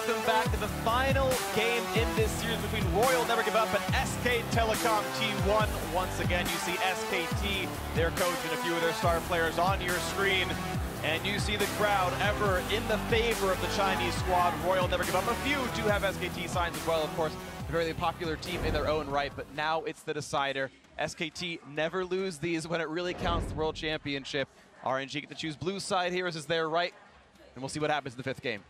welcome back to the final game in this series between Royal Never Give Up and SK Telecom T1. Once again, you see SKT, their coach, and a few of their star players on your screen. And you see the crowd ever in the favor of the Chinese squad. Royal Never Give Up. A few do have SKT signs as well, of course. A very popular team in their own right, but now it's the decider. SKT never lose these when it really counts, the World Championship. RNG get to choose blue side here as is their right, and we'll see what happens in the fifth game.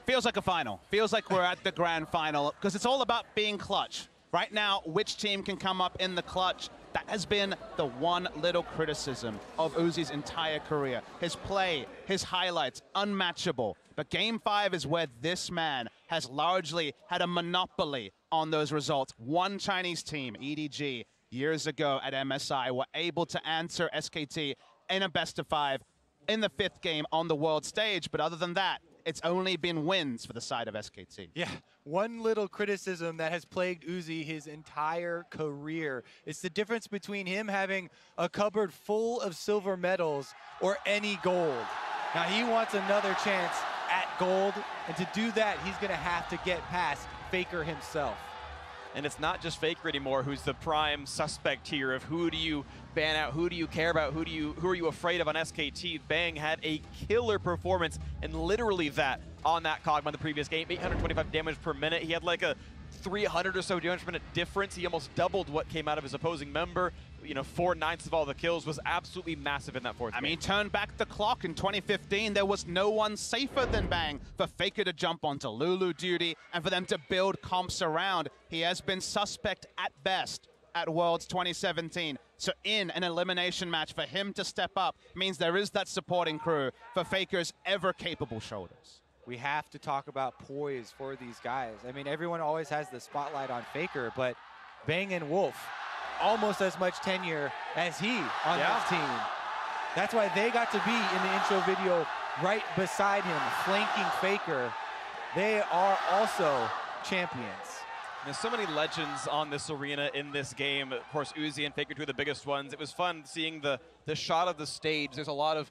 Feels like a final. Feels like we're at the grand final, because it's all about being clutch. Right now, which team can come up in the clutch? That has been the one little criticism of Uzi's entire career. His play, his highlights, unmatchable. But Game 5 is where this man has largely had a monopoly on those results. One Chinese team, EDG, years ago at MSI, were able to answer SKT in a best-of-5 in the fifth game on the world stage. But other than that, it's only been wins for the side of SKT. Yeah, one little criticism that has plagued Uzi his entire career. It's the difference between him having a cupboard full of silver medals or any gold. Now he wants another chance at gold, and to do that, he's gonna have to get past Faker himself. And it's not just Faker anymore who's the prime suspect here of who do you ban out, who do you care about, who are you afraid of on SKT. Bang had a killer performance, and literally that on that Kog'Maw in the previous game, 825 damage per minute. He had like a 300 or so damage per minute difference. He almost doubled what came out of his opposing member. You know, 4/9 of all the kills, was absolutely massive in that fourth game. I mean, turn back the clock in 2015, there was no one safer than Bang for Faker to jump onto Lulu duty and for them to build comps around. He has been suspect at best at Worlds 2017. So in an elimination match, for him to step up means there is that supporting crew for Faker's ever-capable shoulders. We have to talk about poise for these guys. I mean, everyone always has the spotlight on Faker, but Bang and Wolf, almost as much tenure as he on this team. That's why they got to be in the intro video right beside him, flanking Faker. They are also champions. There's so many legends on this arena in this game. Of course, Uzi and Faker, two of the biggest ones. It was fun seeing the shot of the stage. There's a lot of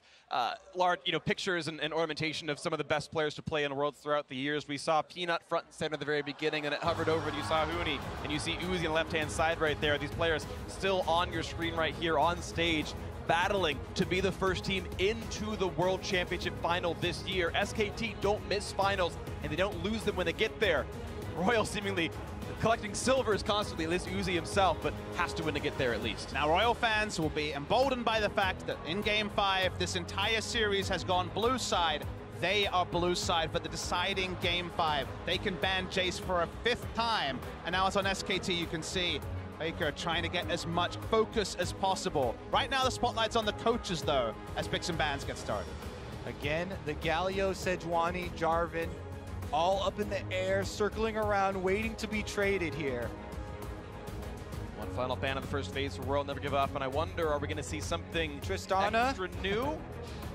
large, pictures and ornamentation of some of the best players to play in Worlds throughout the years. We saw Peanut front and center at the very beginning, and it hovered over, and you saw Huni, and you see Uzi on the left-hand side right there. These players still on your screen right here on stage, battling to be the first team into the World Championship final this year. SKT don't miss finals, and they don't lose them when they get there. Royal seemingly collecting silvers constantly, at least Uzi himself, but has to win to get there at least. Now, Royal fans will be emboldened by the fact that in Game 5, this entire series has gone blue side. They are blue side for the deciding Game 5. They can ban Jace for a 5th time, and now it's on SKT. You can see Faker trying to get as much focus as possible. Right now, the spotlight's on the coaches, though, as picks and bans get started. Again, the Galio, Sejuani, Jarvan, all up in the air, circling around, waiting to be traded here. One final ban of the first phase for World Never Give Up, and I wonder, are we going to see something Tristana extra new?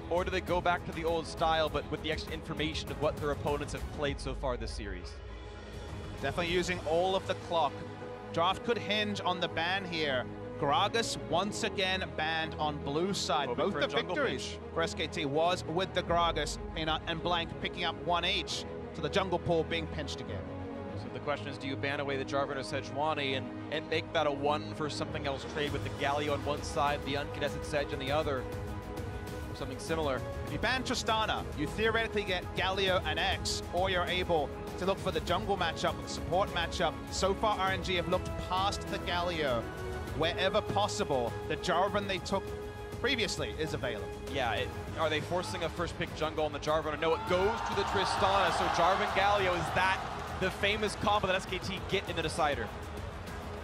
Or do they go back to the old style, but with the extra information of what their opponents have played so far this series? Definitely using all of the clock. Draft could hinge on the ban here. Gragas once again banned on blue side. Hoping both the victories for SKT was with the Gragas, Peanut and Blank picking up 1 each. To the jungle pool being pinched again. So the question is, do you ban away the Jarvan or Sejuani and make that a 1 for something else trade with the Galio on one side, the uncontested Sedge on the other, or something similar? If you ban Tristana, you theoretically get Galio and X, or you're able to look for the jungle matchup with the support matchup. So far, RNG have looked past the Galio. Wherever possible, the Jarvan they took previously is available. Yeah, are they forcing a first pick jungle on the Jarvan? Or no, it goes to the Tristana. So Jarvan Galio, is that the famous combo that SKT get in the decider?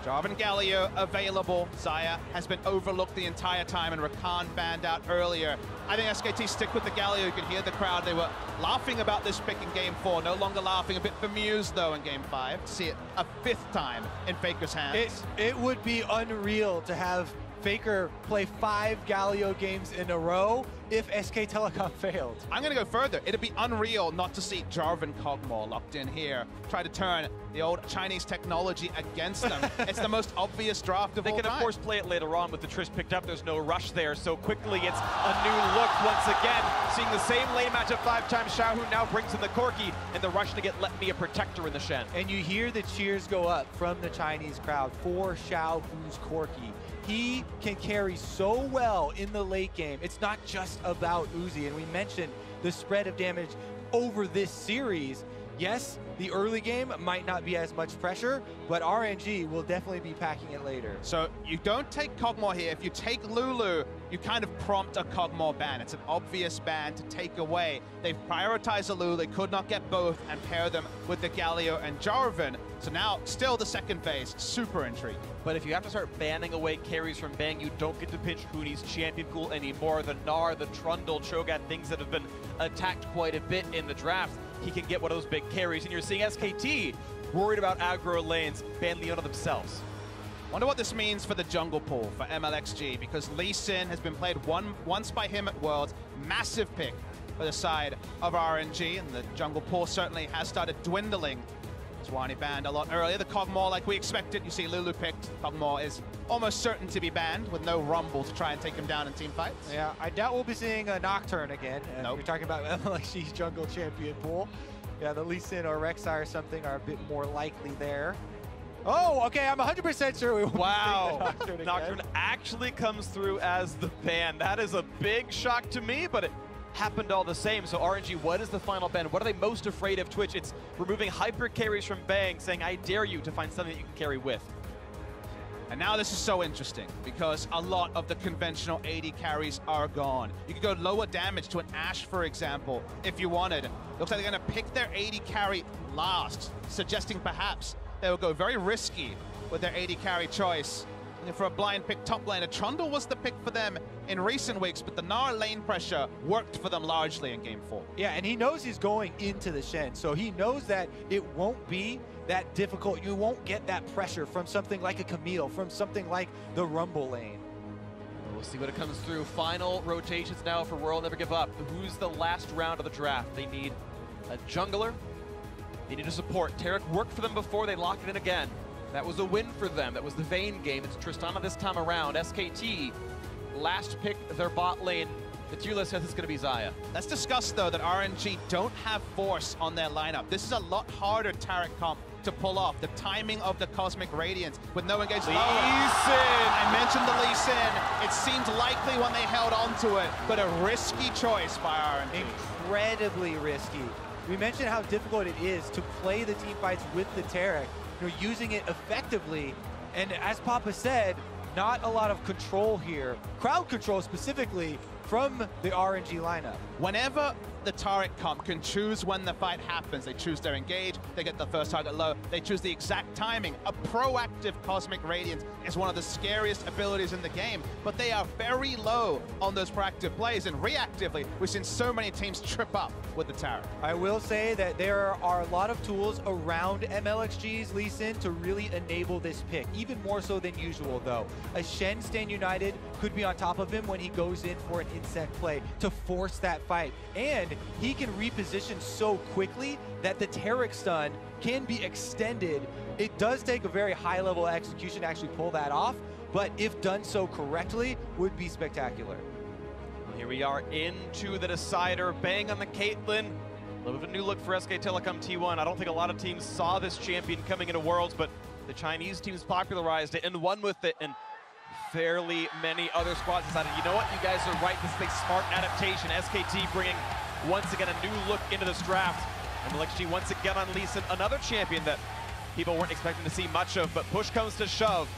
Jarvan Galio available. Xayah has been overlooked the entire time, and Rakan banned out earlier. I think SKT stick with the Galio. You can hear the crowd. They were laughing about this pick in Game 4. No longer laughing. A bit bemused, though, in Game 5. See it a 5th time in Faker's hands. It would be unreal to have Faker play 5 Galio games in a row if SK Telecom failed. I'm going to go further. It'd be unreal not to see Jarvan Kog'Maw locked in here, try to turn the old Chinese technology against them. It's the most obvious draft of all time. They can, of course, play it later on with the Trish picked up. There's no rush there, so quickly it's a new look once again. Seeing the same lane matchup 5 times. Xiaohu now brings in the Corki, and the rush to get Let Me a Protector in the Shen. And you hear the cheers go up from the Chinese crowd for Xiaohu's Corki. He can carry so well in the late game. It's not just about Uzi, and we mentioned the spread of damage over this series. Yes, the early game might not be as much pressure, but RNG will definitely be packing it later. So you don't take Kog'Maw here. If you take Lulu, you kind of prompt a Kog'Maw ban. It's an obvious ban to take away. They've prioritized the Lulu. They could not get both and pair them with the Galio and Jarvan. So now, still the second phase, super intriguing. But if you have to start banning away carries from Bang, you don't get to pinch Huni's champion pool anymore. The Gnar, the Trundle, Cho'Gath, things that have been attacked quite a bit in the draft. He can get one of those big carries, and you're seeing SKT worried about aggro lanes, ban Leona themselves. Wonder what this means for the jungle pool for MLXG, because Lee Sin has been played once by him at Worlds. Massive pick for the side of RNG, and the jungle pool certainly has started dwindling. Swanee banned a lot earlier. The Kog'Maw, like we expected, you see Lulu picked. Kog'Maw is almost certain to be banned with no Rumble to try and take him down in team fights. Yeah, I doubt we'll be seeing a Nocturne again. Nope. We're talking about MLXG's jungle champion pool. Yeah, the Lee Sin or Rek'Sai or something are a bit more likely there. Oh, okay, I'm 100% sure we won't Wow, be seeing the Nocturne actually comes through as the ban. That is a big shock to me, but it happened all the same. So RNG, what is the final ban? What are they most afraid of Twitch? It's removing hyper carries from Bang, saying, I dare you to find something that you can carry with. And now this is so interesting because a lot of the conventional AD carries are gone. You could go lower damage to an Ashe, for example, if you wanted. Looks like they're going to pick their AD carry last, suggesting perhaps they will go very risky with their AD carry choice. And for a blind pick top laner, Trundle was the pick for them in recent weeks, but the Gnar lane pressure worked for them largely in Game 4. Yeah, and he knows he's going into the Shen, so he knows that it won't be that difficult. You won't get that pressure from something like a Camille, from something like the Rumble lane. We'll see what it comes through. Final rotations now for World Never Give Up. Who's the last round of the draft? They need a jungler. They need a support. Tarek worked for them before. They locked it in again. That was a win for them. That was the Vayne game. It's Tristana this time around. SKT, last pick their bot lane. The tier list says it's going to be Xayah. Let's discuss, though, that RNG don't have Force on their lineup. This is a lot harder Tarek comp to pull off. The timing of the Cosmic Radiance with no engaged lower. Lee Sin. I mentioned the Lee Sin. It seemed likely when they held onto it, but a risky choice by RNG. Incredibly risky. We mentioned how difficult it is to play the team fights with the Tarek. You're using it effectively, and as Papa said, not a lot of control here. Crowd control specifically from the RNG lineup. Whenever the Tarek comp can choose when the fight happens, they choose their engage, they get the first target low, they choose the exact timing. A proactive Cosmic Radiance is one of the scariest abilities in the game, but they are very low on those proactive plays, and reactively, we've seen so many teams trip up with the Tarek. I will say that there are a lot of tools around MLXG's Lee Sin to really enable this pick, even more so than usual though. A Shen Stand United could be on top of him when he goes in for an insect play to force that fight, and he can reposition so quickly that the Tarek stun can be extended. It does take a very high level of execution to actually pull that off, but if done so correctly, would be spectacular. Here we are into the decider. Bang on the Caitlyn. A little bit of a new look for SK Telecom T1. I don't think a lot of teams saw this champion coming into Worlds, but the Chinese teams popularized it and won with it, and fairly many other squads decided, you know what, you guys are right, this is a smart adaptation. SKT bringing once again a new look into this draft. And MLXG once again on Lee Sin, another champion that people weren't expecting to see much of, but push comes to shove.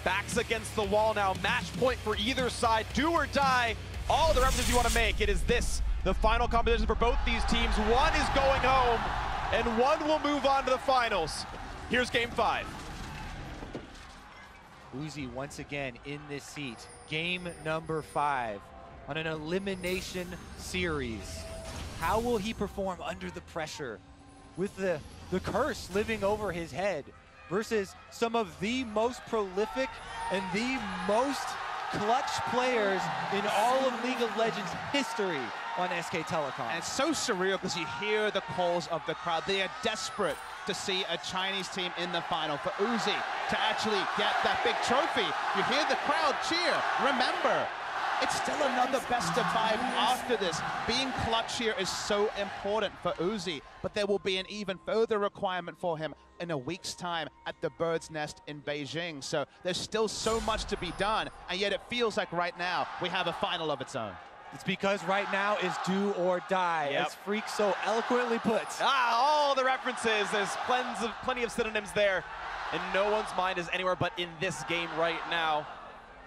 Backs against the wall now, match point for either side, do or die. All the references you want to make, it is this, the final competition for both these teams. One is going home, and one will move on to the finals. Here's game 5. Uzi once again in this seat. Game number 5 on an elimination series. How will he perform under the pressure with the curse living over his head versus some of the most prolific and the most clutch players in all of League of Legends history on SK Telecom. And it's so surreal because you hear the calls of the crowd. They are desperate to see a Chinese team in the final, for Uzi to actually get that big trophy. You hear the crowd cheer. Remember, it's still another best of 5 after this. Being clutch here is so important for Uzi, but there will be an even further requirement for him in a week's time at the Bird's Nest in Beijing. So there's still so much to be done, and yet it feels like right now we have a final of its own. It's because right now is do or die, as Freak so eloquently puts. All the references, there's plenty of synonyms there, and no one's mind is anywhere but in this game right now.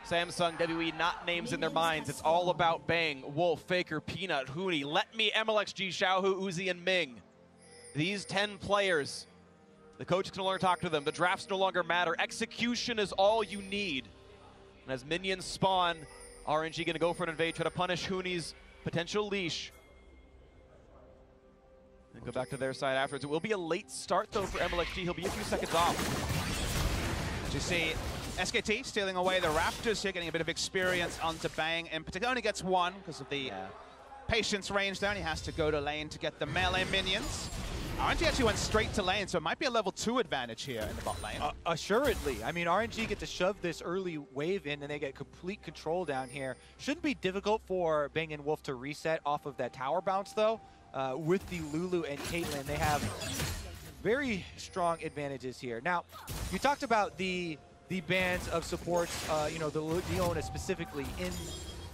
Samsung, WE, not names in their minds. It's all about Bang, Wolf, Faker, Peanut, Huni, Let Me, MLXG, Xiaohu, Uzi, and Ming. These 10 players, the coaches can no longer talk to them. The drafts no longer matter. Execution is all you need. And as minions spawn, RNG going to go for an invade, try to punish Huni's potential leash. And go back to their side afterwards. It will be a late start, though, for MLXG. He'll be a few seconds off. As you see, SKT stealing away the Raptors here, getting a bit of experience onto Bang in particular. Only gets one because of the patience range there, and he has to go to lane to get the melee minions. RNG actually went straight to lane, so it might be a level 2 advantage here in the bot lane. Assuredly. I mean, RNG get to shove this early wave in, and they get complete control down here. Shouldn't be difficult for Bang and Wolf to reset off of that tower bounce, though. With the Lulu and Caitlyn, they have very strong advantages here. Now, you talked about the bands of supports, you know, the Leona specifically in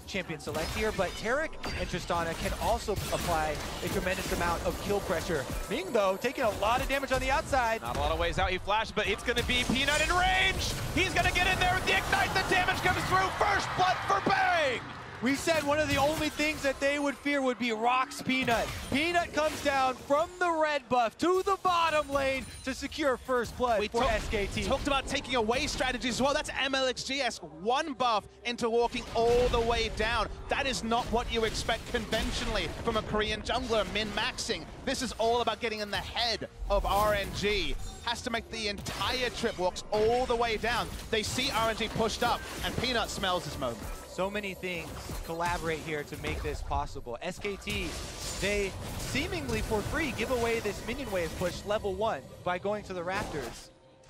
Champion Select here, but Tarek and Tristana can also apply a tremendous amount of kill pressure. Ming, though, taking a lot of damage on the outside. Not a lot of ways out. He flashed, but it's going to be Peanut in range. He's going to get in there with the Ignite. The damage comes through. First blood for Bang. We said one of the only things that they would fear would be Rock's Peanut. Peanut comes down from the red buff to the bottom lane to secure first blood for SKT. Talked about taking away strategies as well. That's MLXGS. One buff into walking all the way down. That is not what you expect conventionally from a Korean jungler min-maxing. This is all about getting in the head of RNG. Has to make the entire trip, walks all the way down. They see RNG pushed up, and Peanut smells his moment. So many things collaborate here to make this possible. SKT, they seemingly for free give away this minion wave push level 1 by going to the Raptors.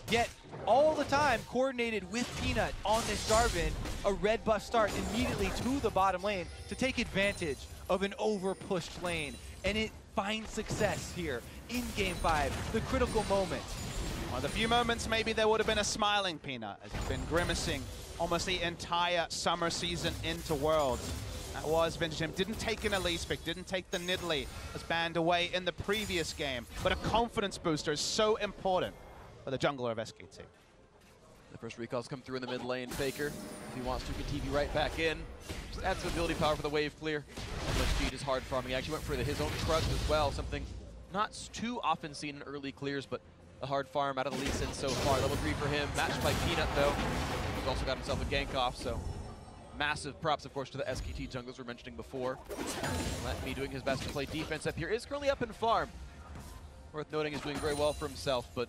Yet, all the time, coordinated with Peanut on this Jarvan, a red buff start immediately to the bottom lane to take advantage of an over-pushed lane. And it finds success here in Game 5, the critical moment. One of the few moments maybe there would have been a smiling Peanut, as he's been grimacing almost the entire summer season into Worlds. That was vintage him. Didn't take an Elise pick, didn't take the Nidalee, was banned away in the previous game. But a confidence booster is so important for the jungler of SKT. The first recalls come through in the mid lane. Faker, if he wants to, can TV right back in. Just add some ability power for the wave clear. SSG is hard farming. He actually went for his own trust as well, something not too often seen in early clears, but a hard farm out of the Lee Sin so far. Level 3 for him, matched by Peanut though. He's also got himself a gank off, so massive props, of course, to the SKT junglers we were mentioning before. Let Me doing his best to play defense up here. Is currently up in farm. Worth noting, he's doing very well for himself, but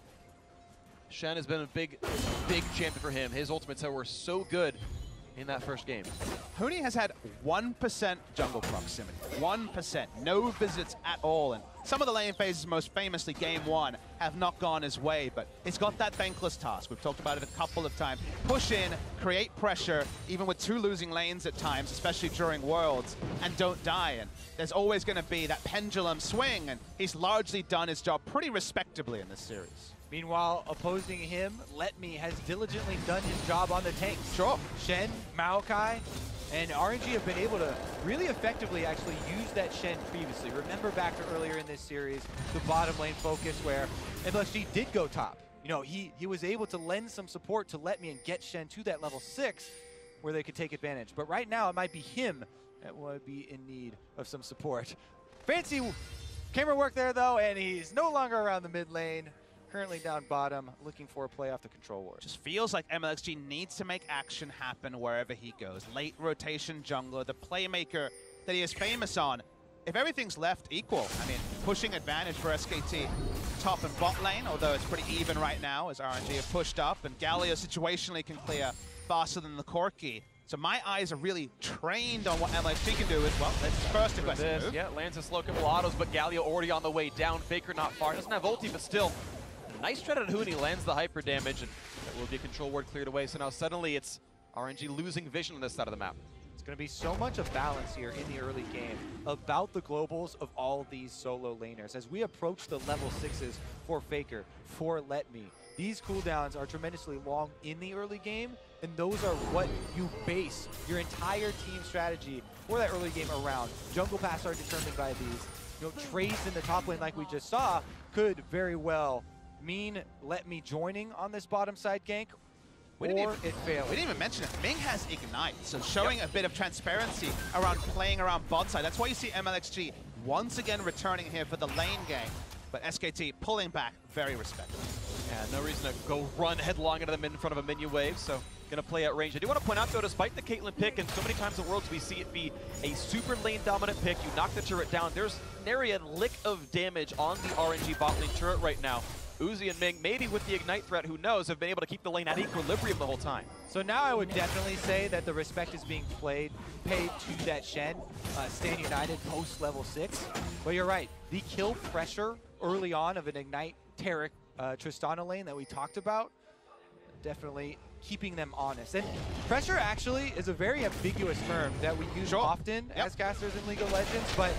Shen has been a big champion for him. His ultimates were so good in that first game. Huni has had 1% jungle proximity. 1%. No visits at all. And some of the lane phases, most famously Game 1, have not gone his way, but it's got that thankless task. We've talked about it a couple of times. Push in, create pressure, even with 2 losing lanes at times, especially during Worlds, and don't die. And there's always going to be that pendulum swing, and he's largely done his job pretty respectably in this series. Meanwhile, opposing him, Let Me has diligently done his job on the tanks. Sure. Shen, Maokai, and RNG have been able to really effectively actually use that Shen previously. Remember back to earlier in this series, the bottom lane focus where MLXG did go top. You know, he was able to lend some support to Let Me and get Shen to that level 6 where they could take advantage. But right now, it might be him that would be in need of some support. Fancy camera work there, though, and he's no longer around the mid lane. Currently down bottom, looking for a play off the control ward. Just feels like MLXG needs to make action happen wherever he goes. Late rotation jungler, the playmaker that he is famous on. If everything's left equal, I mean, pushing advantage for SKT top and bot lane, although it's pretty even right now as RNG have pushed up, and Galio situationally can clear faster than the Corki. So my eyes are really trained on what MLXG can do as well. That's his first aggressive move. Yeah, lands a slow couple autos, but Galio already on the way down. Faker not far. Doesn't have ulti, but still. Nice shred at Huni, lands the hyper damage, and that will be a control ward cleared away. So now suddenly it's RNG losing vision on this side of the map. It's going to be so much of balance here in the early game about the globals of all these solo laners. As we approach the level 6s for Faker, for Let Me, these cooldowns are tremendously long in the early game, and those are what you base your entire team strategy for that early game around. Jungle paths are determined by these. You know, trades in the top lane like we just saw could very well mean Let Me joining on this bottom side gank, or it fails. We didn't even mention it. Ming has Ignite, so showing a bit of transparency around playing around bot side. That's why you see MLXG once again returning here for the lane game. But SKT pulling back, very respectful. Yeah, no reason to go run headlong into them in front of a minion wave, so gonna play at range. I do want to point out though, despite the Caitlyn pick, and so many times in Worlds we see it be a super lane dominant pick, you knock the turret down, there's nary a lick of damage on the RNG bot lane turret right now. Uzi and Ming, maybe with the Ignite threat, who knows, have been able to keep the lane at equilibrium the whole time. So now I would definitely say that the respect is being paid to that Shen, Stand United post level 6. But you're right, the kill pressure early on of an Ignite Taric Tristana lane that we talked about, definitely keeping them honest. And pressure actually is a very ambiguous term that we use often as casters in League of Legends, but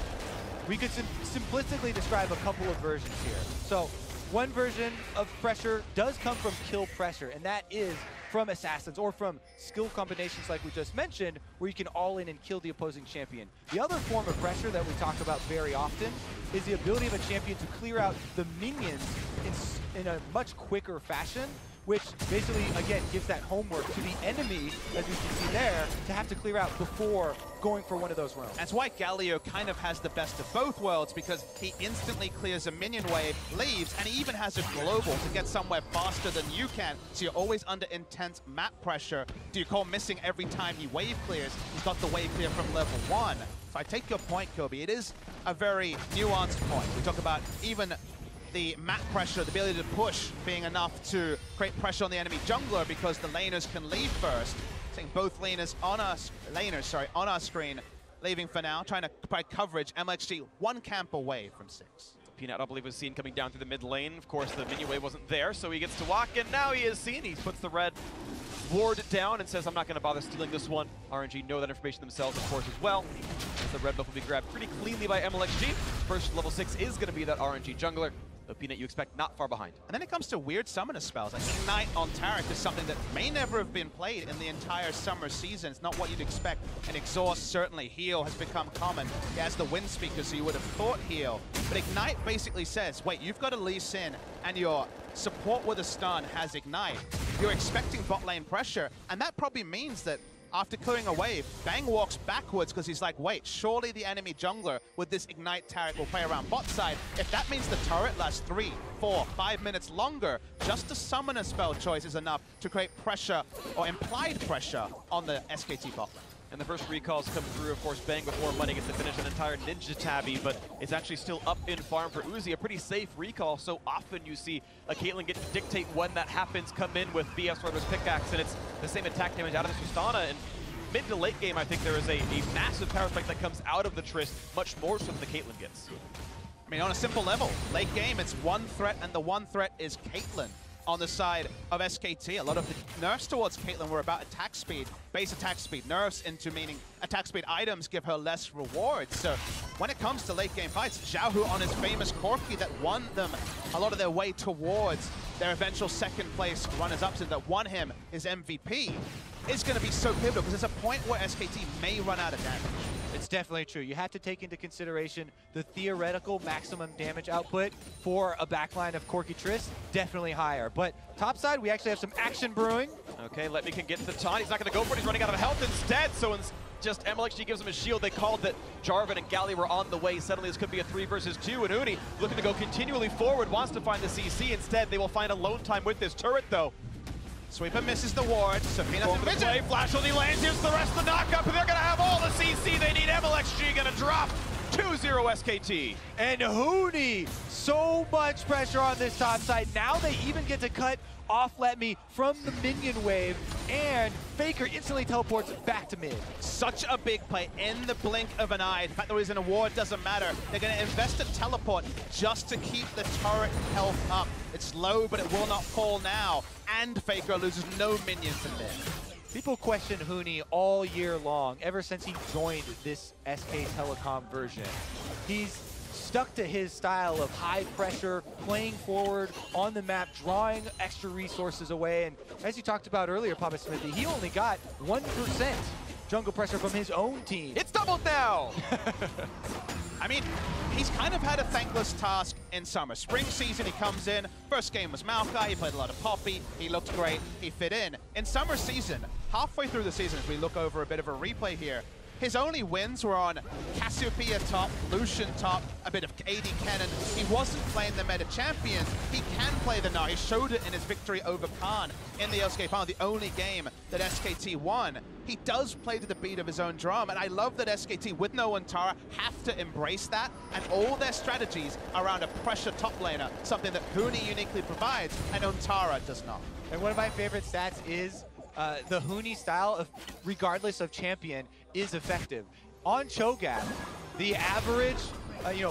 we could simplistically describe a couple of versions here. So one version of pressure does come from kill pressure, and that is from assassins or from skill combinations like we just mentioned, where you can all in and kill the opposing champion. The other form of pressure that we talk about very often is the ability of a champion to clear out the minions in a much quicker fashion, which basically, again, gives that homework to the enemy, as you can see there, to have to clear out before going for one of those rounds. That's why Galio kind of has the best of both worlds, because he instantly clears a minion wave, leaves, and he even has a global to get somewhere faster than you can. So you're always under intense map pressure. Do you call missing every time he wave clears? He's got the wave clear from level 1. So I take your point, Kobe. It is a very nuanced point. We talk about even the map pressure, the ability to push being enough to create pressure on the enemy jungler because the laners can leave first. Seeing both laners on our screen, leaving for now, trying to provide coverage. MLXG one camp away from 6. Peanut, I believe, was seen coming down through the mid lane. Of course, the minion wave wasn't there, so he gets to walk, and now he is seen. He puts the red ward down and says, I'm not going to bother stealing this one. RNG know that information themselves, of course, as well. As the red buff will be grabbed pretty cleanly by MLXG. First level 6 is going to be that RNG jungler. The Peanut you expect not far behind. And then it comes to weird summoner spells. Like Ignite on Taric is something that may never have been played in the entire summer season. It's not what you'd expect. And Exhaust, certainly. Heal has become common. He has the Wind Speaker, so you would have thought heal. But Ignite basically says, wait, you've got a Lee Sin, and your support with a stun has Ignite. You're expecting bot lane pressure, and that probably means that after clearing a wave, Bang walks backwards because he's like, wait, surely the enemy jungler with this Ignite Taric will play around bot side. If that means the turret lasts 3, 4, 5 minutes longer, just a summoner spell choice is enough to create pressure or implied pressure on the SKT bot lane. And the first recalls come through, of course. Bang with more money gets to finish an entire Ninja Tabby, but it's actually still up in farm for Uzi. A pretty safe recall. So often you see a Caitlyn get to dictate when that happens, come in with BS Rotor's pickaxe, and it's the same attack damage out of the Tristana. And mid to late game, I think there is a massive power spike that comes out of the Trist, much more so than the Caitlyn gets. I mean, on a simple level, late game, it's one threat, and the one threat is Caitlyn. On the side of SKT, a lot of the nerfs towards Caitlyn were about attack speed, base attack speed. Nerfs into meaning attack speed items give her less rewards. So when it comes to late game fights, Xiaohu on his famous Corki that won them a lot of their way towards their eventual second place runners-ups and that won him his MVP is going to be so pivotal because there's a point where SKT may run out of damage. It's definitely true. You have to take into consideration the theoretical maximum damage output for a backline of Corki Triss, definitely higher. But topside, we actually have some action brewing. Okay, Let Me can get the taunt. He's not going to go for it. He's running out of health instead. So just MLXG gives him a shield. They called that Jarvan and Galli were on the way. Suddenly this could be a 3 versus 2. And Uni looking to go continually forward, wants to find the CC. Instead, they will find alone time with this turret, though. Sweeper misses the ward, so Peanut in play, flash only lands, here's the rest of the knockup, and they're gonna have all the CC they need. MLXG gonna drop 2-0 SKT. And Huni, so much pressure on this top side. Now they even get to cut off-let me from the minion wave, and Faker instantly teleports back to mid. Such a big play in the blink of an eye. The fact that he's in a ward doesn't matter. They're going to invest a teleport just to keep the turret health up. It's low, but it will not fall now. And Faker loses no minions in mid. People question Huni all year long, ever since he joined this SK Telecom version. He's stuck to his style of high pressure, playing forward on the map, drawing extra resources away. And as you talked about earlier, Papa Smithy, he only got 1% jungle pressure from his own team. It's doubled now! I mean, he's kind of had a thankless task in summer. Spring season, he comes in. First game was Maokai. He played a lot of Poppy. He looked great. He fit in. In summer season, halfway through the season, as we look over a bit of a replay here, his only wins were on Cassiopeia top, Lucian top, a bit of AD Cannon. He wasn't playing the meta champion. He can play the Gnar. He showed it in his victory over Khan in the LCK final, the only game that SKT won. He does play to the beat of his own drum, and I love that SKT, with no Antara, have to embrace that, and all their strategies around a pressure top laner, something that Huni uniquely provides, and Antara does not. And one of my favorite stats is the Huni style, of, regardless of champion, is effective. On Cho'Gath, the average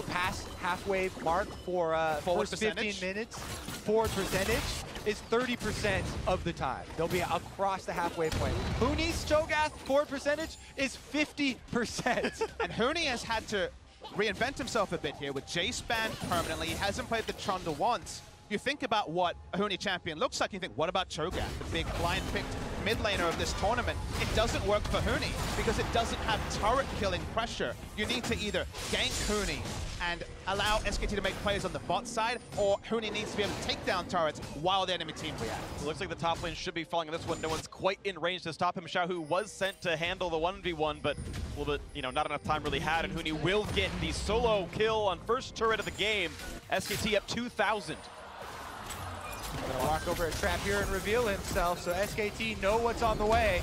pass halfway mark for forward first 15 minutes, forward percentage, is 30% of the time. They'll be across the halfway point. Huni's Cho'Gath forward percentage is 50%. And Huni has had to reinvent himself a bit here with Jace banned permanently. He hasn't played the Trundle once. You think about what a Huni champion looks like, you think, what about Cho'Gath, the big blind-picked mid laner of this tournament? It doesn't work for Huni because it doesn't have turret-killing pressure. You need to either gank Huni and allow SKT to make plays on the bot side, or Huni needs to be able to take down turrets while the enemy team reacts. It looks like the top lane should be falling on this one. No one's quite in range to stop him. Xiaohu was sent to handle the 1v1, but a little bit, not enough time really had, and Huni will get the solo kill on first turret of the game. SKT up 2,000. Gonna walk over a trap here and reveal himself, so SKT know what's on the way.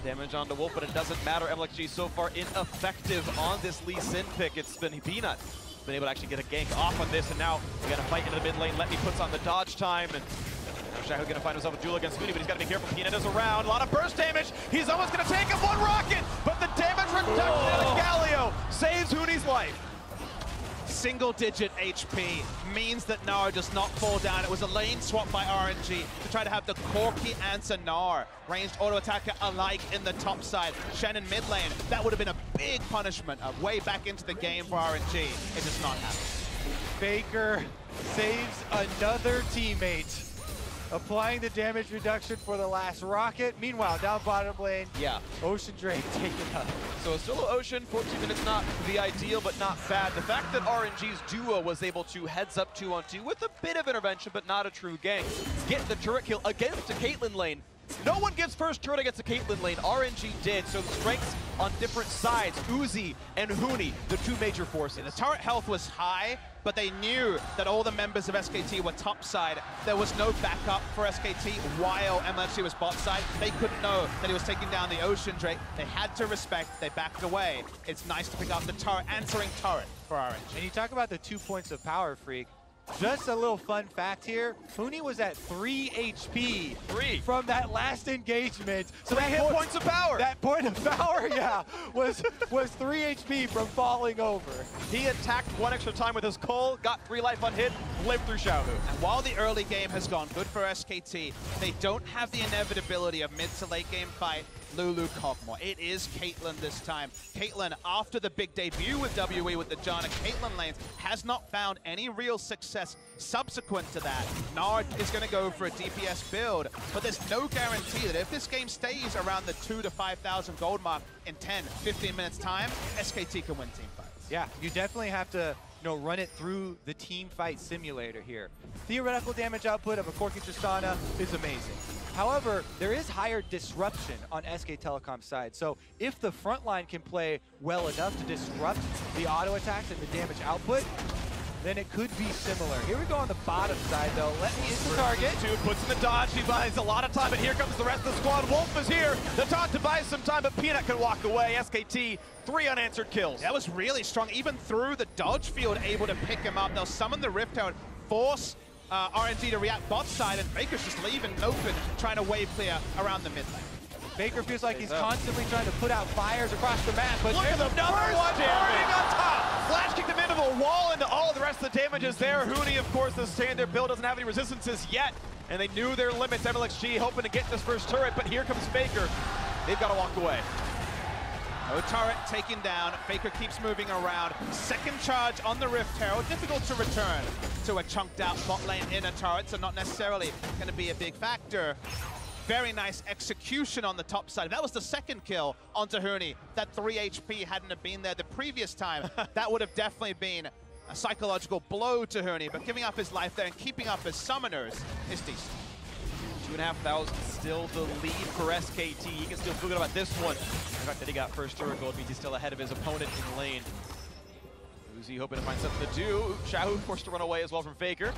Damage onto Wolf, but it doesn't matter. MLXG so far ineffective on this Lee Sin pick. It's been Peanut been able to actually get a gank off on this, and now we got to fight into the mid lane. Let Me puts on the dodge time, and Xiaohu gonna find himself a duel against Huni, but he's got to be careful. Peanut is around. A lot of burst damage. He's almost gonna take him. One rocket, but the damage reduction of Galio saves Huni's life. Single-digit HP means that Gnar does not fall down. It was a lane swap by RNG to try to have the Corki answer Gnar. Ranged auto-attacker alike in the top side. Shannon mid lane, that would have been a big punishment, a way back into the game for RNG. It does not happen. Faker saves another teammate, applying the damage reduction for the last rocket. Meanwhile, down bottom lane, Ocean Drake taken up. So a solo Ocean, 14 minutes, not the ideal, but not bad. The fact that RNG's duo was able to heads up 2-on-2 with a bit of intervention, but not a true gank, get the turret kill against a Caitlyn lane. No one gets first turret against a Caitlyn lane. RNG did, so strengths on different sides. Uzi and Huni, the two major forces. The turret health was high, but they knew that all the members of SKT were top side. There was no backup for SKT while MLFC was bot side. They couldn't know that he was taking down the Ocean Drake. They had to respect, they backed away. It's nice to pick up the turret, answering turret for RNG. And you talk about the 2 points of power, Freak. Just a little fun fact here, Huni was at 3 HP from that last engagement. So that hit points of power. That point of power, was 3 HP from falling over. He attacked one extra time with his Cole, got 3 life unhit, lived through Xiaohu. And while the early game has gone good for SKT, they don't have the inevitability of mid to late game fight Lulu Kog'Maw. It is Caitlyn this time. Caitlyn, after the big debut with WE with the Janna Caitlyn lanes, has not found any real success subsequent to that. Nard is going to go for a DPS build, but there's no guarantee that if this game stays around the 2,000 to 5,000 gold mark in 10, 15 minutes time, SKT can win team fights. Yeah, you definitely have to run it through the team fight simulator here. Theoretical damage output of a Corki Tristana is amazing. However, there is higher disruption on SK Telecom's side. So if the front line can play well enough to disrupt the auto attacks and the damage output, then it could be similar. Here we go on the bottom side, though. Let Me is the target. Puts in the dodge. He buys a lot of time, but here comes the rest of the squad. Wolf is here. The taunt to buy some time, but Peanut can walk away. SKT, 3 unanswered kills. That was really strong. Even through the dodge field, able to pick him up. They'll summon the Rift Toad, force RNG to react bot side, and Faker's just leaving open, trying to wave clear around the mid lane. Faker feels like he's constantly trying to put out fires across the map, but look at the number one damage on top. Flash kicked him into the wall, and all of the rest of the damage is there. Huni, of course, the standard build doesn't have any resistances yet, and they knew their limits. MLXG hoping to get this first turret, but here comes Faker. They've got to walk away. No turret taken down. Faker keeps moving around. Second charge on the Rift Herald. Difficult to return to a chunked out bot lane inner turret, so not necessarily going to be a big factor. Very nice execution on the top side. That was the second kill onto Huni. That 3 HP hadn't have been there the previous time. That would have definitely been a psychological blow to Huni, but giving up his life there and keeping up his summoners is decent. 2,500 still the lead for SKT. He can still feel good about this one. The fact that he got first turret gold means he's still ahead of his opponent in the lane. Uzi hoping to find something to do. Shahu forced to run away as well from Faker.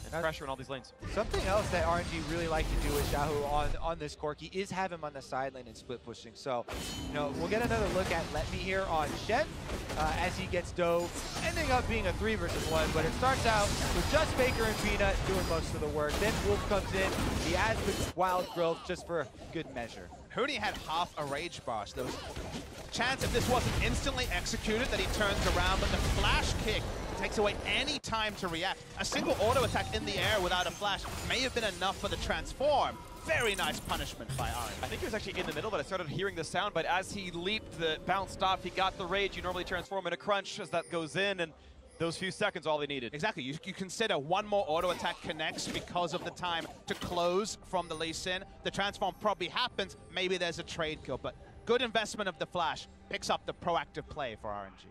And pressure in all these lanes. Something else that RNG really like to do with Shahu on this Corki is have him on the side lane and split pushing. So, you know, we'll get another look at Let Me here on Shen as he gets dove, ending up being a 3 versus 1. But it starts out with just Faker and Peanut doing most of the work. Then Wolf comes in. He adds the wild growth just for good measure. Huni had half a rage bar, so there was a chance if this wasn't instantly executed that he turns around, but the flash kick takes away any time to react. A single auto attack in the air without a flash may have been enough for the transform. Very nice punishment by RNG. I think he was actually in the middle, but I started hearing the sound, but as he leaped, the bounced off, he got the rage. You normally transform in a crunch as that goes in, and those few seconds, all they needed. Exactly. You consider one more auto attack connects because of the time to close from the Lee Sin. The transform probably happens. Maybe there's a trade kill, but good investment of the flash. Picks up the proactive play for RNG.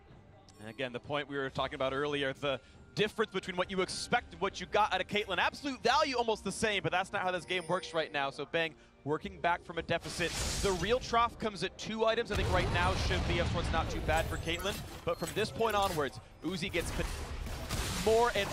And again, the point we were talking about earlier, the difference between what you expect and what you got out of Caitlyn. Absolute value almost the same, but that's not how this game works right now. So Bang working back from a deficit. The real trough comes at 2 items. I think right now should be, of course, not too bad for Caitlyn. But from this point onwards, Uzi gets more and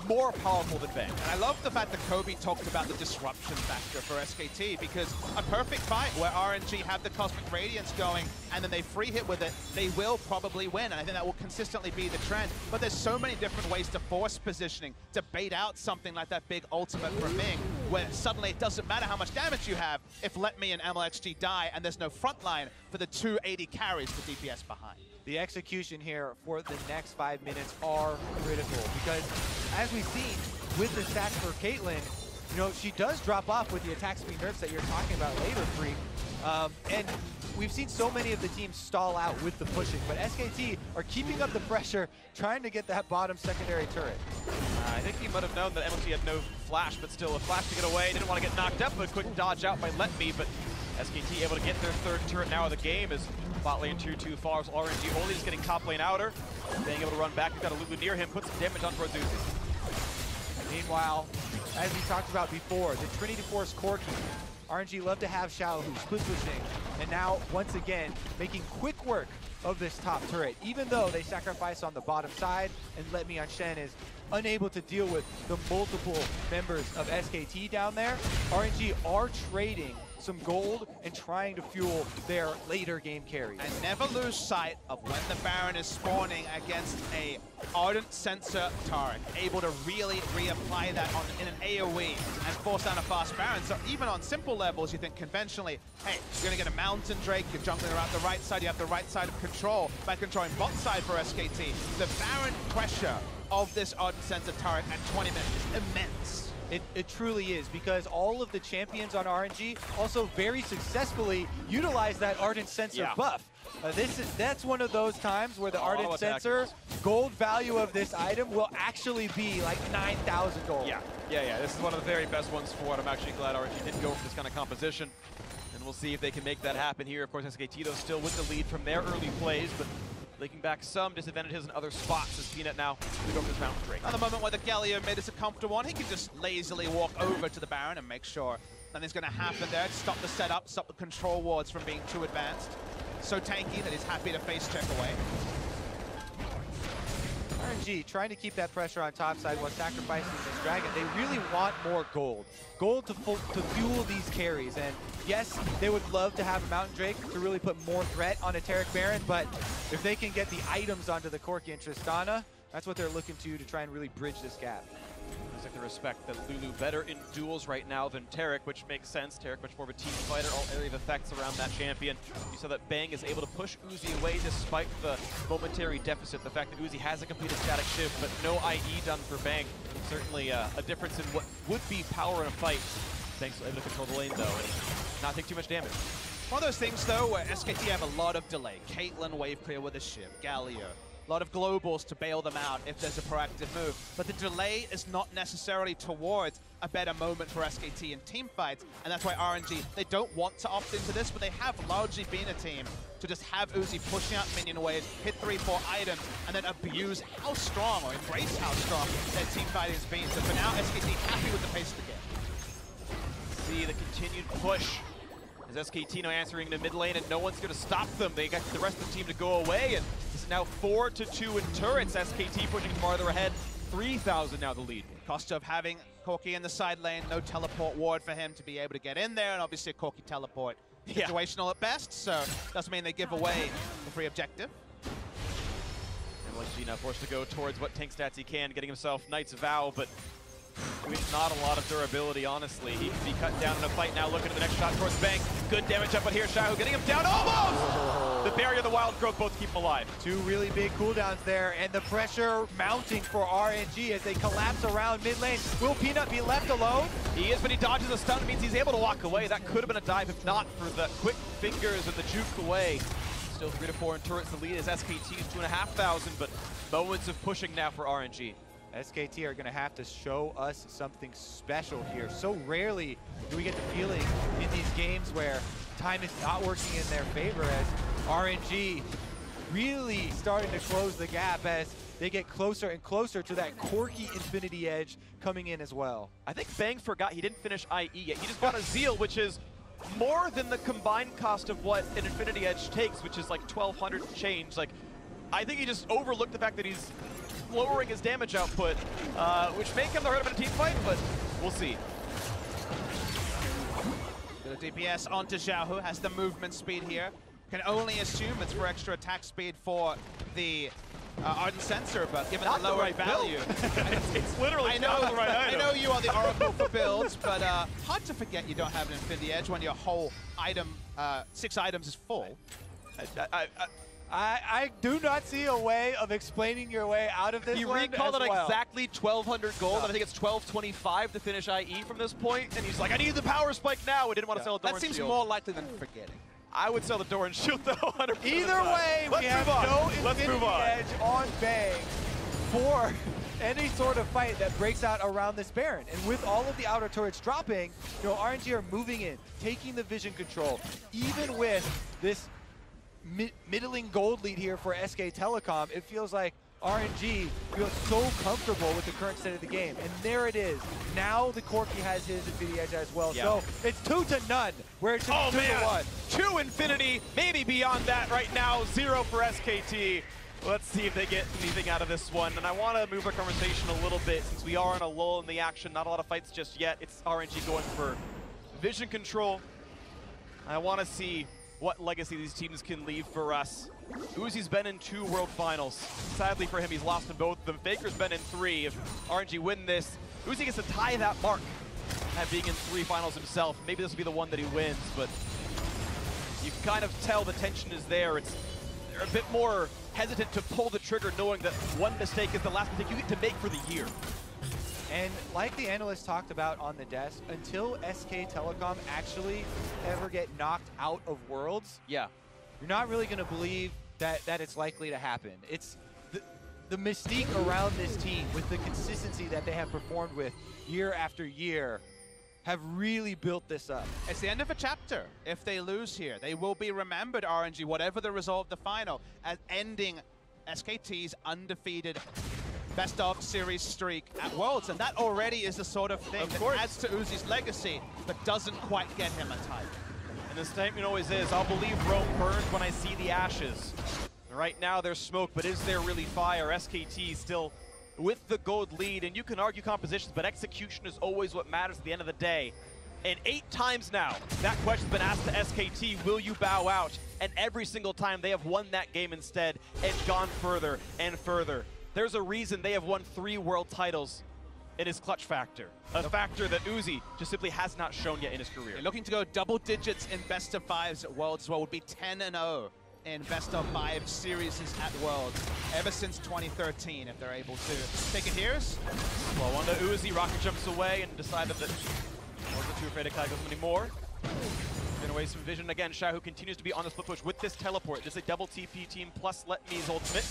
more powerful than Bang. And I love the fact that Kobe talked about the disruption factor for SKT, because a perfect fight where RNG have the Cosmic Radiance going and then they free hit with it, they will probably win. And I think that will consistently be the trend. But there's so many different ways to force positioning, to bait out something like that big ultimate from Ming, where suddenly it doesn't matter how much damage you have if Let Me and MLXG die and there's no front line for the 280 carries to DPS behind. The execution here for the next 5 minutes are critical, because as we've seen with the stats for Caitlyn, you know, she does drop off with the attack speed nerfs that you're talking about later, Freak. And we've seen so many of the teams stall out with the pushing, but SKT are keeping up the pressure, trying to get that bottom secondary turret. I think he might have known that MLT had no flash, but still a flash to get away. Didn't want to get knocked up, but quick dodge out by Let Me, but SKT able to get their 3rd turret now of the game as bot lane 2-2 falls. RNG only just getting top lane outer. Being able to run back, he's got a Lulu near him, put some damage on towards Uzi. Meanwhile, as we talked about before, the Trinity Force Corki. RNG love to have Xiao, who's split pushing, and now once again making quick work of this top turret. Even though they sacrifice on the bottom side, and Let Me on Shen is unable to deal with the multiple members of SKT down there, RNG are trading some gold and trying to fuel their later game carries. And never lose sight of when the Baron is spawning against a Ardent Sensor turret, able to really reapply that in an AoE and force down a fast Baron. So even on simple levels, you think conventionally, hey, you're gonna get a Mountain Drake, you're jumping around the right side, you have the right side of control by controlling bot side for SKT. The Baron pressure of this Ardent Sensor turret at 20 minutes is immense. It truly is, because all of the champions on RNG also very successfully utilize that Ardent Sensor buff. That's one of those times where the Ardent Sensor gold value of this item will actually be like 9,000 gold. Yeah. This is one of the very best ones for what I'm actually glad RNG didn't go for this kind of composition. And we'll see if they can make that happen here. Of course, SKT though still with the lead from their early plays, but taking back some disadvantages in other spots as Peanut now to go for this Mountain Drake. At the moment where the Galio mid is a comfortable one, he can just lazily walk over to the Baron and make sure nothing's going to happen there to stop the setup, stop the control wards from being too advanced. So tanky that he's happy to face check away. RNG trying to keep that pressure on top side while sacrificing this dragon. They really want more gold. Gold to fuel these carries. And yes, they would love to have a Mountain Drake to really put more threat on a Taric Baron, but if they can get the items onto the Corki and Tristana, that's what they're looking to try and really bridge this gap. Seems like they respect that Lulu better in duels right now than Tarek, which makes sense. Tarek much more of a team fighter, all area of effects around that champion. You saw that Bang is able to push Uzi away despite the momentary deficit. The fact that Uzi has a completed static shift, but no IE done for Bang. Certainly a difference in what would be power in a fight. Bang's able to control the lane though, and not take too much damage. One of those things though where SKT have a lot of delay. Caitlyn wave clear with a ship, Galio. A lot of globals to bail them out if there's a proactive move. But the delay is not necessarily towards a better moment for SKT in team fights, and that's why RNG, they don't want to opt into this, but they have largely been a team to just have Uzi pushing out minion waves, hit 3-4 items, and then abuse how strong, or embrace how strong their team fighting has been. So for now, SKT happy with the pace of the game. See the continued push. As SKT now answering the mid lane, and no one's going to stop them. They got the rest of the team to go away, and this is now 4-2 in turrets. SKT pushing farther ahead. 3,000 now the lead. Cost of having Corki in the side lane, no teleport ward for him to be able to get in there, and obviously a Corki teleport. Situational at best, so doesn't mean they give away the free objective. And LG now forced to go towards what tank stats he can, getting himself Knight's Vow, but with not a lot of durability, honestly. He can be cut down in a fight now, looking at the next shot towards Bang. Good damage up on here, Shahu getting him down almost! Oh. The barrier and the wild growth both keep him alive. Two really big cooldowns there, and the pressure mounting for RNG as they collapse around mid lane. Will Peanut be left alone? He is, but he dodges a stun. It means he's able to walk away. That could have been a dive if not for the quick fingers and the juke away. Still 3-4 in turrets. The lead is SKT's 2,500, but moments of pushing now for RNG. SKT are going to have to show us something special here. So rarely do we get the feeling in these games where time is not working in their favor, as RNG really starting to close the gap as they get closer and closer to that Corki Infinity Edge coming in as well. I think Bang forgot he didn't finish IE yet. He just got a Zeal, which is more than the combined cost of what an Infinity Edge takes, which is like 1,200 change. Like, I think he just overlooked the fact that he's lowering his damage output, which may come to hurt him in a team fight, but we'll see. The DPS onto Xiao, who has the movement speed here. Can only assume it's for extra attack speed for the Ardent Sensor, but given Not the lower right value. it's literally I know, not the right item. I know you are the oracle for builds, but hard to forget you don't have an Infinity Edge when your whole item, 6 items is full. I do not see a way of explaining your way out of this. He one recalled as it well. exactly 1,200 gold, and I think it's 1,225 to finish IE from this point, and he's like, I need the power spike now. I didn't want to sell a Doran That seems shield. more likely than forgetting. I would sell the Doran shield though, 100%. Either way, we have no Infinity Edge on Bang for any sort of fight that breaks out around this Baron. And with all of the outer turrets dropping, you know, RNG are moving in, taking the vision control. Even with this middling gold lead here for SK Telecom, it feels like RNG feels so comfortable with the current state of the game. And there it is. Now the Corki has his Infinity Edge as well. Yeah. So it's 2-0, where it should be 2-1. 2 Infinity, maybe beyond that right now. 0 for SKT. Let's see if they get anything out of this one. And I want to move our conversation a little bit since we are in a lull in the action. Not a lot of fights just yet. It's RNG going for vision control. I want to see what legacy these teams can leave for us. Uzi's been in 2 World Finals. Sadly for him, he's lost in both of them. Faker's been in 3. If RNG win this, Uzi gets to tie that mark at being in 3 finals himself. Maybe this will be the one that he wins, but you can kind of tell the tension is there. They're a bit more hesitant to pull the trigger, knowing that one mistake is the last mistake you get to make for the year. And like the analyst talked about on the desk, until SK Telecom actually ever get knocked out of Worlds, Yeah. you're not really going to believe that it's likely to happen. It's the mystique around this team with the consistency that they have performed with year after year have really built this up. It's the end of a chapter. If they lose here, they will be remembered, RNG, whatever the result of the final, as ending SKT's undefeated best of series streak at Worlds, and that already is the sort of thing that adds to Uzi's legacy, but doesn't quite get him a title. And the statement always is, I'll believe Rome burns when I see the ashes. Right now there's smoke, but is there really fire? SKT still with the gold lead, and you can argue compositions, but execution is always what matters at the end of the day. And 8 times now, that question's been asked to SKT, will you bow out? And every single time they have won that game instead and gone further and further. There's a reason they have won 3 world titles in his clutch factor. A factor that Uzi just simply has not shown yet in his career. They're looking to go double digits in best of fives at Worlds as well. Would be 10-0 in best of five series at Worlds ever since 2013 if they're able to take it here. Well, on to Uzi, Rocket jumps away and decided that wasn't too afraid of Kai'Gosm anymore. Been away some vision again. Xiaohu continues to be on the split push with this teleport. This is a double TP team plus Let Me's ultimate.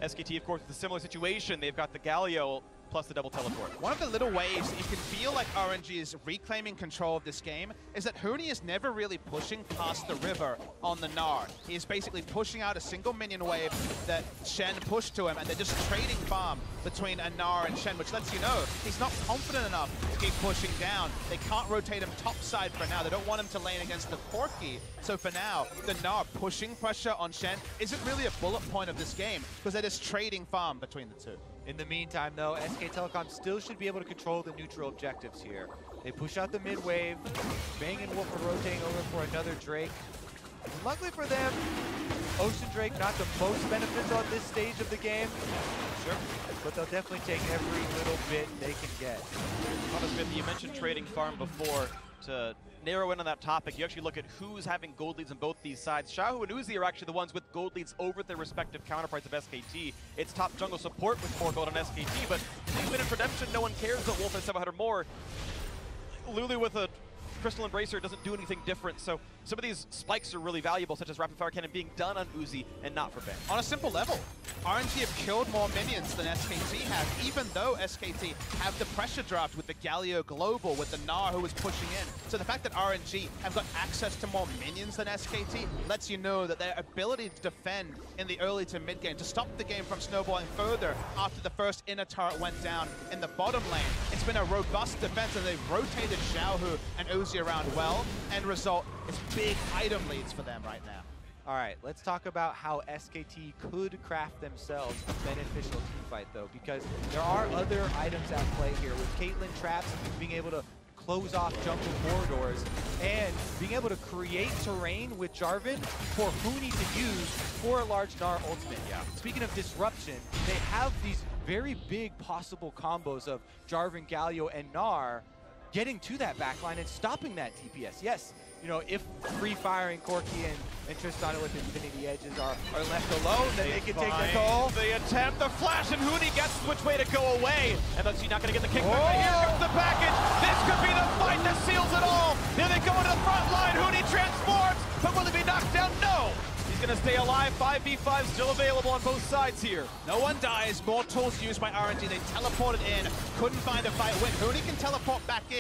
SKT, of course, with a similar situation. They've got the Galio plus the double teleport. One of the little ways that you can feel like RNG is reclaiming control of this game is that Huni is never really pushing past the river on the Gnar. He is basically pushing out a single minion wave that Shen pushed to him, and they're just trading farm between a Gnar and Shen, which lets you know he's not confident enough to keep pushing down. They can't rotate him topside for now. They don't want him to lane against the Corki. So for now, the Gnar pushing pressure on Shen isn't really a bullet point of this game because they're just trading farm between the two. In the meantime, though, SK Telecom still should be able to control the neutral objectives here. They push out the mid wave. Bang and Wolf are rotating over for another Drake. Luckily for them, Ocean Drake not the most benefits on this stage of the game. Sure. But they'll definitely take every little bit they can get. Thomas Smith, you mentioned trading farm before. To narrow in on that topic, you actually look at who's having gold leads on both these sides. Xiaohu and Uzi are actually the ones with gold leads over their respective counterparts of SKT. It's top jungle support with 4 gold on SKT, but even in Redemption, no one cares that Wolf has 700 more. Lulu with a Crystal Embracer doesn't do anything different, so some of these spikes are really valuable, such as Rapid Fire Cannon being done on Uzi and not for Bang. On a simple level, RNG have killed more minions than SKT have, even though SKT have the pressure draft with the Galio Global, with the Gnar who is pushing in. So the fact that RNG have got access to more minions than SKT lets you know that their ability to defend in the early to mid game, to stop the game from snowballing further after the first inner turret went down in the bottom lane, it's been a robust defense, and they've rotated Xiaohu and Uzi around well. End result is big item leads for them right now. All right, let's talk about how SKT could craft themselves a beneficial team fight, though, because there are other items at play here, with Caitlyn traps being able to close off jungle corridors and being able to create terrain with Jarvan for Huni to use for a large Gnar ultimate. Yeah. Speaking of disruption, they have these very big possible combos of Jarvan, Galio, and Gnar getting to that backline and stopping that TPS. Yes, you know, if Free Firing Corki and Tristana with Infinity Edges are left alone, then they can take the toll. The attempt, the flash, and Huni gets which way to go away. And that's not going to get the kickback. But here comes the package. This could be the fight that seals it all. Here they go into the front line. Huni transforms, but will he be knocked down? No. He's going to stay alive. 5v5 still available on both sides here. No one dies. More tools used by RNG. They teleported in. Couldn't find a fight win. Huni can teleport back in.